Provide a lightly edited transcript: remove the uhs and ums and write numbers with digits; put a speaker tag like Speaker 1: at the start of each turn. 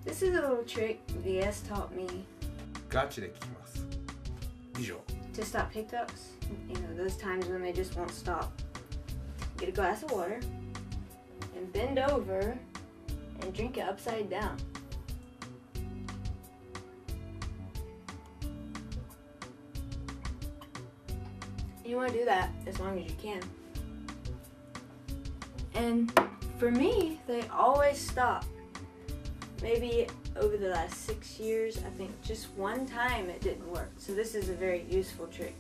Speaker 1: This is a little trick VS taught me
Speaker 2: ガチで聞きます。以上。
Speaker 1: to stop hiccups. You know, those times when they just won't stop. Get a glass of water and bend over and drink it upside down. You want to do that as long as you can. And for me, they always stop. Maybe over the last 6 years, I think just one time it didn't work. So this is a very useful trick.